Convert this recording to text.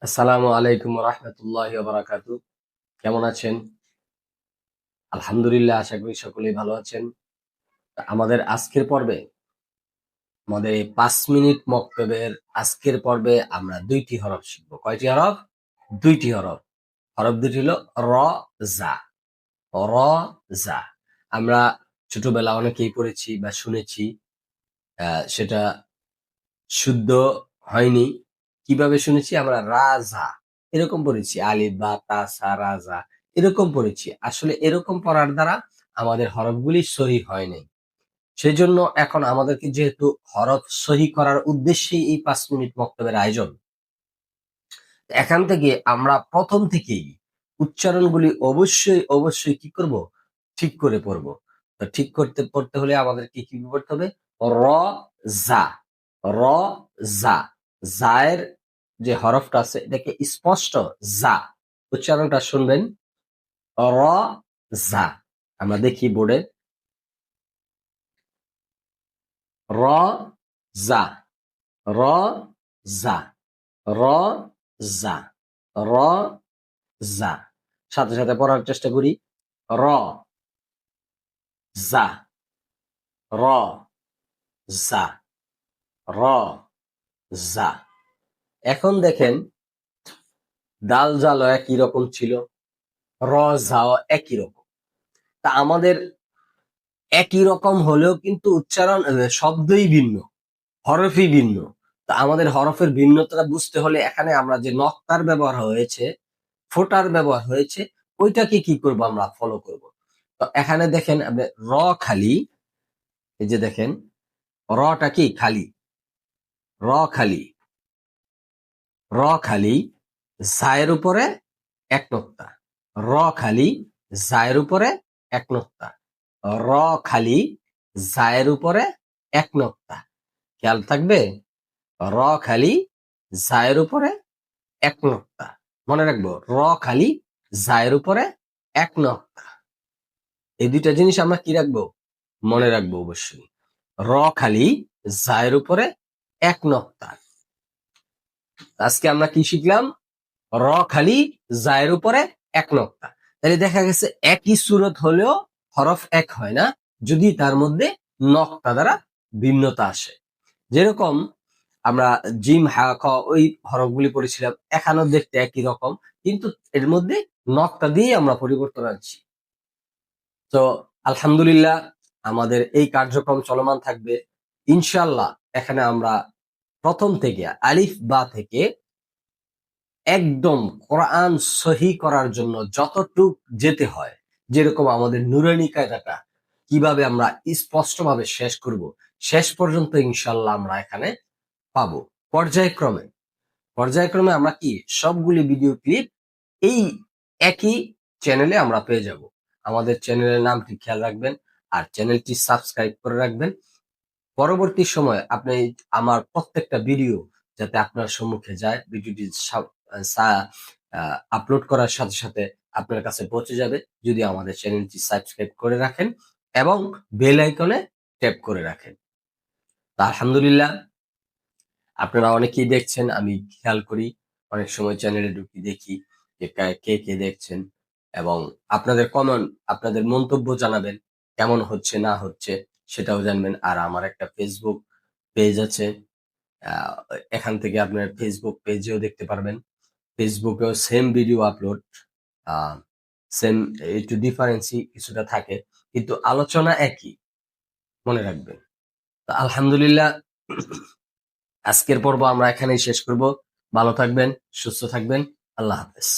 আসসালামু আলাইকুম রহমতুল্লাহ বারাকাতু। কেমন আছেন? আলহামদুলিল্লাহ, আশা করি সকলেই ভালো আছেন। আমাদের আজকের পর্বে, আমাদের এই 5 মিনিট মক্তবের আজকের পর্বে আমরা 2টি হরফ শিখব। কয়টি হরফ? 2টি হরফ। হরফ দুটি হলো র, জা। র, জা। আমরা ছোটবেলা অনেকেই পড়েছি বা শুনেছি, সেটা শুদ্ধ হয়নি। কিভাবে শুনেছি? আমরা রাজা এরকম পড়েছি, আলিফ বা তা সা রাজা এরকম পড়েছি। আসলে এরকম পড়ার দ্বারা আমাদের হরফগুলি সহি হয় নাই। সেজন্য এখন আমাদেরকে যেহেতু হরফ সহি করার উদ্দেশ্যেই এই 5 মিনিট মক্তবের আয়োজন, এখান থেকে আমরা প্রথম থেকেই উচ্চারণগুলি অবশ্যই অবশ্যই কি করব? ঠিক করে পড়ব। তো ঠিক করতে পড়তে হলে আমাদেরকে কি পড়তে হবে? র, জা। র, জা। জায়ের যে হরফটা আছে এটাকে স্পষ্ট জা উচ্চারণটা শুনবেন। র, জা। আমরা দেখি বোর্ডে। র, জা। র, জা। র, জা। র, জা। সাথে সাথে পড়ার চেষ্টা করি। র, জা। র, জা। র, জা। এখন দেখেন, দাল জাল একই রকম ছিল, র জাও একই রকম। তা আমাদের একই রকম হলেও কিন্তু উচ্চারণ শব্দই ভিন্ন, হরফই ভিন্ন। তা আমাদের হরফের ভিন্নতা বুঝতে হলে এখানে আমরা যে নক্তার ব্যবহার হয়েছে, ফোটার ব্যবহার হয়েছে, ওইটাকে কি করব? আমরা ফলো করব। তো এখানে দেখেন আপনি র খালি, এই যে দেখেন রটা কি খালি, র খালি, র খালি, জায়ের উপরে এক নোক্তা। র খালি, জায়ের উপরে এক নোক্তা। র খালি, জায়ের উপরে এক নোক্তা। খেয়াল থাকবে, র খালি, জায়ের উপরে এক নোক্তা। মনে রাখবো, র খালি, জায়ের উপরে এক নোক্তা। এই দুইটা জিনিস আমরা কি রাখবো? মনে রাখবো অবশ্যই। র খালি, জায়ের উপরে এক নোক্তা। আজকে আমরা কি শিখলাম? র খালি, জায়ের উপরে এক নোক্তা। তাহলে দেখা গেছে একই সুরত হলেও হরফ এক হয় না, যদি তার মধ্যে নক্তা দ্বারা ভিন্নতা আসে। যেরকম আমরা জিম হা খ ওই হরফগুলি পড়েছিলাম, এখানেও দেখতে একই রকম, কিন্তু এর মধ্যে নক্তা দিয়ে আমরা পরিবর্তন আনছি। তো আলহামদুলিল্লাহ, আমাদের এই কার্যক্রম চলমান থাকবে ইনশাল্লাহ। এখানে আমরা প্রথম থেকে আলিফ বা থেকে একদম কোরআন সহি করার জন্য যতটুক যেতে হয়, যেরকম আমাদের নুরানি কায়দাটা কিভাবে আমরা স্পষ্টভাবে শেষ করব, শেষ পর্যন্ত ইনশাল্লাহ আমরা এখানে পাবো। পর্যায়ক্রমে পর্যায়ক্রমে আমরা কি সবগুলি ভিডিও ক্লিপ এই একই চ্যানেলে আমরা পেয়ে যাব। আমাদের চ্যানেলের নামটি খেয়াল রাখবেন, আর চ্যানেলটি সাবস্ক্রাইব করে রাখবেন। পরবর্তী সময় আপনি আমার প্রত্যেকটা ভিডিও যাতে আপনার সম্মুখে যায়, ভিডিওটি আপলোড করার সাথে সাথে আপনার কাছে পৌঁছে যাবে, যদি আমাদের চ্যানেলটি সাবস্ক্রাইব করে রাখেন এবং বেল আইকনে ট্যাপ করে রাখেন। তা আলহামদুলিল্লাহ, আপনারা অনেকেই দেখছেন, আমি খেয়াল করি অনেক সময় চ্যানেলে ঢুকি, দেখি যে কে কে দেখছেন, এবং আপনাদের কমেন্ট, আপনাদের মন্তব্য জানাবেন, কেমন হচ্ছে না হচ্ছে সেটাও জানবেন। আর আমার একটা ফেসবুক পেজ আছে, আহ, এখান থেকে আপনার ফেসবুক পেজেও দেখতে পারবেন। ফেসবুকেও সেম ভিডিও আপলোড, সেম, একটু ডিফারেন্সই কিছুটা থাকে, কিন্তু আলোচনা একই, মনে রাখবেন। তো আলহামদুলিল্লাহ, আজকের পর্ব আমরা এখানেই শেষ করব। ভালো থাকবেন, সুস্থ থাকবেন। আল্লাহ হাফেজ।